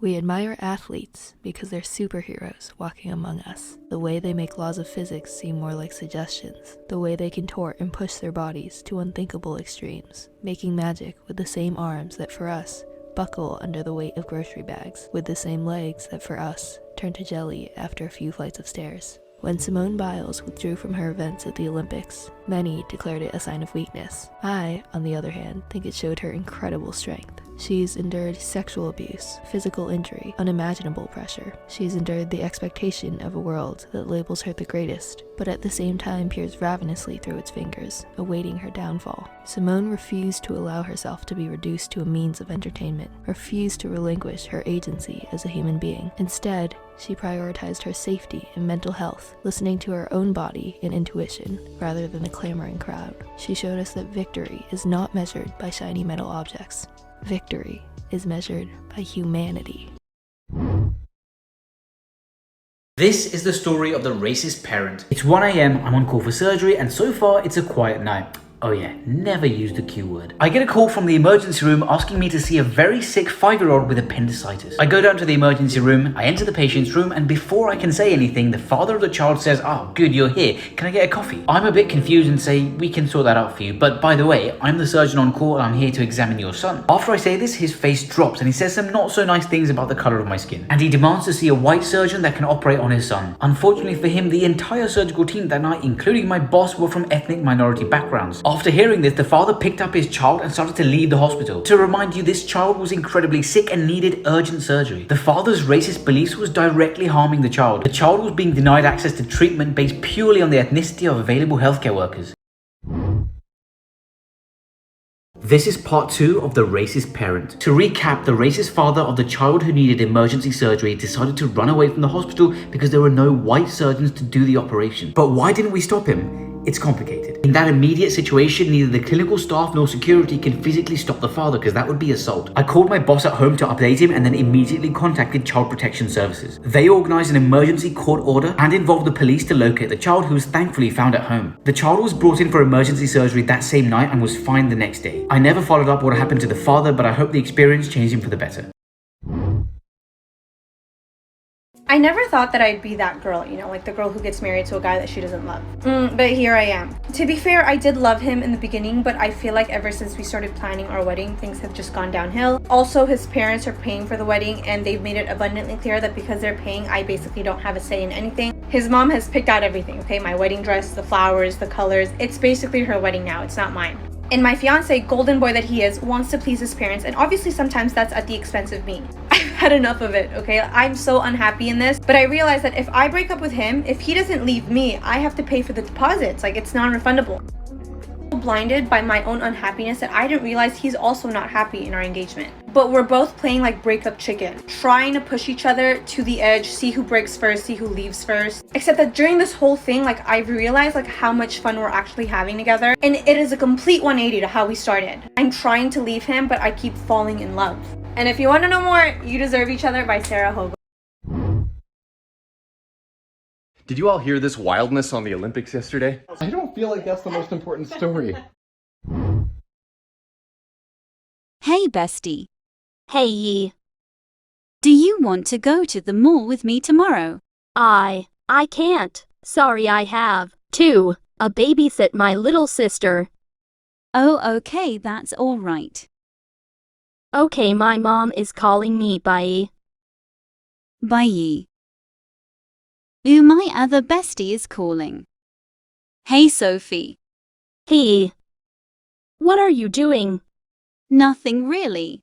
We admire athletes because they're superheroes walking among us. The way they make laws of physics seem more like suggestions. The way they contort and push their bodies to unthinkable extremes, making magic with the same arms that for us buckle under the weight of grocery bags, with the same legs that for us turn to jelly after a few flights of stairs. When Simone Biles withdrew from her events at the Olympics, many declared it a sign of weakness. I, on the other hand, think it showed her incredible strength. She's endured sexual abuse, physical injury, unimaginable pressure. She's endured the expectation of a world that labels her the greatest, but at the same time peers ravenously through its fingers, awaiting her downfall. Simone refused to allow herself to be reduced to a means of entertainment, refused to relinquish her agency as a human being. Instead, she prioritized her safety and mental health, listening to her own body and intuition rather than the clamoring crowd. She showed us that victory is not measured by shiny metal objects. Victory is measured by humanity. This is the story of the racist parent. It's 1 AM, I'm on call for surgery, and so far it's a quiet night. Oh yeah, never use the Q word. I get a call from the emergency room asking me to see a very sick 5-year-old with appendicitis. I go down to the emergency room, I enter the patient's room, and before I can say anything, the father of the child says, "Oh, good, you're here. Can I get a coffee?" I'm a bit confused and say, "We can sort that out for you, but by the way, I'm the surgeon on call and I'm here to examine your son." After I say this, his face drops and he says some not so nice things about the color of my skin. And he demands to see a white surgeon that can operate on his son. Unfortunately for him, the entire surgical team that night, including my boss, were from ethnic minority backgrounds. After hearing this, the father picked up his child and started to leave the hospital. To remind you, this child was incredibly sick and needed urgent surgery. The father's racist beliefs was directly harming the child. The child was being denied access to treatment based purely on the ethnicity of available healthcare workers. This is part 2 of the racist parent. To recap, the racist father of the child who needed emergency surgery decided to run away from the hospital because there were no white surgeons to do the operation. But why didn't we stop him? It's complicated. In that immediate situation, neither the clinical staff nor security can physically stop the father because that would be assault. I called my boss at home to update him and then immediately contacted Child Protection Services. They organized an emergency court order and involved the police to locate the child, who was thankfully found at home. The child was brought in for emergency surgery that same night and was fine the next day. I never followed up what happened to the father, but I hope the experience changed him for the better. I never thought that I'd be that girl, like the girl who gets married to a guy that she doesn't love. But here I am. To be fair, I did love him in the beginning, but I feel like ever since we started planning our wedding, things have just gone downhill. Also, his parents are paying for the wedding, and they've made it abundantly clear that because they're paying, I basically don't have a say in anything. His mom has picked out everything, okay? My wedding dress, the flowers, the colors. It's basically her wedding now. It's not mine. And my fiance, golden boy that he is, wants to please his parents, and obviously sometimes that's at the expense of me. I've had enough of it, okay? I'm so unhappy in this, but I realize that if I break up with him, if he doesn't leave me, I have to pay for the deposits. Like, it's non-refundable. Blinded by my own unhappiness that I didn't realize he's also not happy in our engagement. But we're both playing like breakup chicken, trying to push each other to the edge, see who breaks first, see who leaves first. Except that during this whole thing, like, I've realized like how much fun we're actually having together, and it is a complete 180 to how we started. I'm trying to leave him, but I keep falling in love. And if you want to know more, You Deserve Each Other by Sarah Hogan. Did you all hear this wildness on the Olympics yesterday? I don't feel like that's the most important story. Hey, bestie. Hey, Yi. Do you want to go to the mall with me tomorrow? I can't. Sorry, I have to babysit my little sister. Oh, okay, that's all right. Okay, my mom is calling me. Bye. Bye. Ooh, my other bestie is calling. Hey, Sophie. Hey. What are you doing? Nothing really.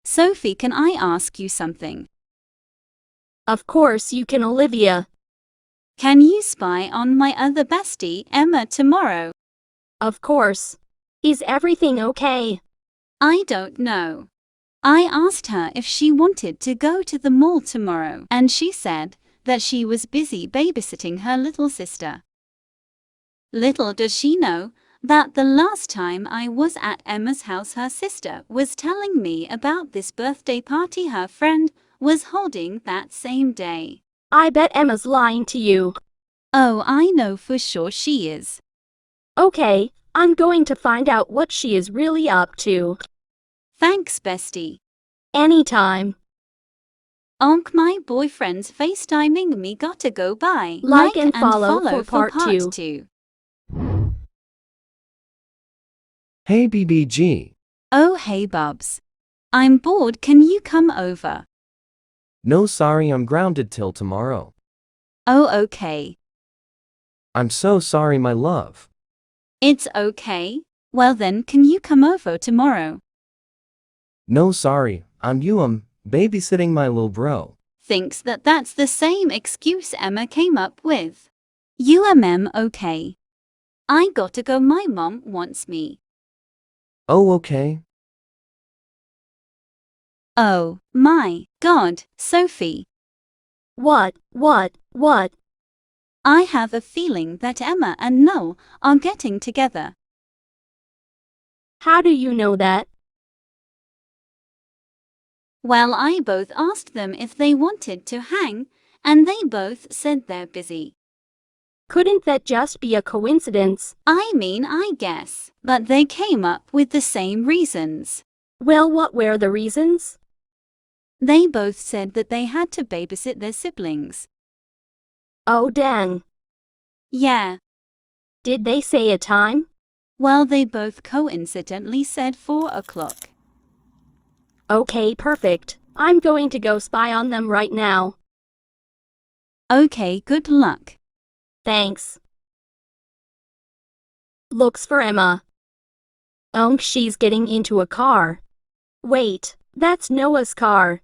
Sophie, can I ask you something? Of course you can, Olivia. Can you spy on my other bestie, Emma, tomorrow? Of course. Is everything okay? I don't know. I asked her if she wanted to go to the mall tomorrow, and she said that she was busy babysitting her little sister. Little does she know that the last time I was at Emma's house, her sister was telling me about this birthday party her friend was holding that same day. I bet Emma's lying to you. Oh, I know for sure she is. Okay, I'm going to find out what she is really up to. Thanks, bestie. Anytime. My boyfriend's FaceTiming me, gotta go. Bye. Like and follow for part 2. 2. Hey BBG. Oh hey Bubs. I'm bored, can you come over? No sorry, I'm grounded till tomorrow. Oh okay. I'm so sorry my love. It's okay. Well then, can you come over tomorrow? No sorry, I'm babysitting my lil bro. Thinks that that's the same excuse Emma came up with. Okay. I gotta go, my mom wants me. Oh okay. Oh my god, Sophie. What? I have a feeling that Emma and Noel are getting together. How do you know that? Well, I both asked them if they wanted to hang, and they both said they're busy. Couldn't that just be a coincidence? I guess, but they came up with the same reasons. Well, what were the reasons? They both said that they had to babysit their siblings. Oh dang. Yeah. Did they say a time? Well, they both coincidentally said 4 o'clock. Okay, perfect. I'm going to go spy on them right now. Okay, good luck. Thanks. Looks for Emma. She's getting into a car. Wait, that's Noah's car.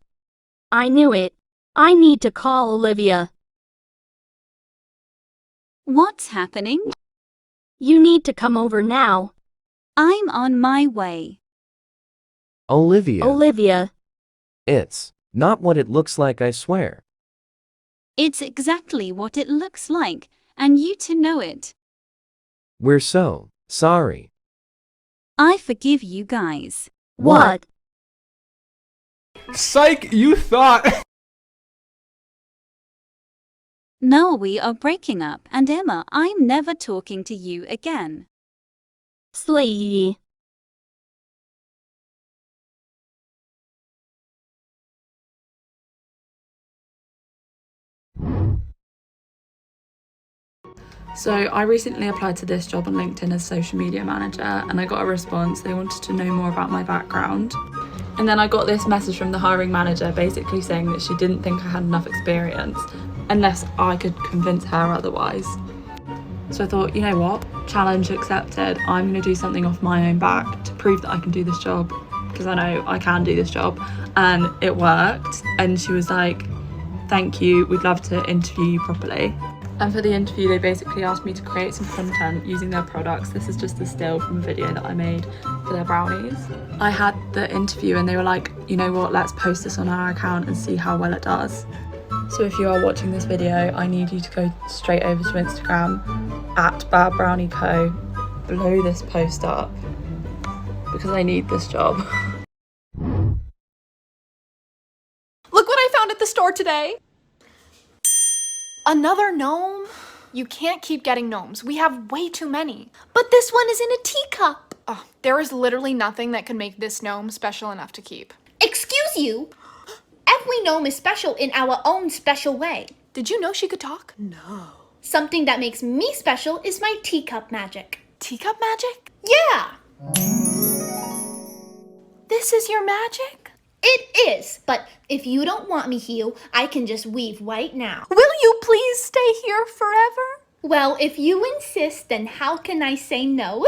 I knew it. I need to call Olivia. What's happening? You need to come over now. I'm on my way. Olivia. It's not what it looks like, I swear. It's exactly what it looks like, and you two know it. We're so sorry. I forgive you guys. What? Psych, you thought. No, we are breaking up, and Emma, I'm never talking to you again. Slay. So I recently applied to this job on LinkedIn as social media manager, and I got a response. They wanted to know more about my background. And then I got this message from the hiring manager basically saying that she didn't think I had enough experience unless I could convince her otherwise. So I thought, you know what, challenge accepted. I'm going to do something off my own back to prove that I can do this job, because I know I can do this job. And it worked. And she was like, thank you, we'd love to interview you properly. And for the interview, they basically asked me to create some content using their products. This is just a still from a video that I made for their brownies. I had the interview and they were like, you know what, let's post this on our account and see how well it does. So if you are watching this video, I need you to go straight over to Instagram at Bad Brownie Co. Blow this post up because I need this job. Look what I found at the store today! Another gnome? You can't keep getting gnomes. We have way too many. But this one is in a teacup. Oh, there is literally nothing that could make this gnome special enough to keep. Excuse you? Every gnome is special in our own special way. Did you know she could talk? No. Something that makes me special is my teacup magic. Teacup magic? Yeah! This is your magic? It is, but if you don't want me here, I can just leave right now. Will you please stay here forever? Well, if you insist, then how can I say no?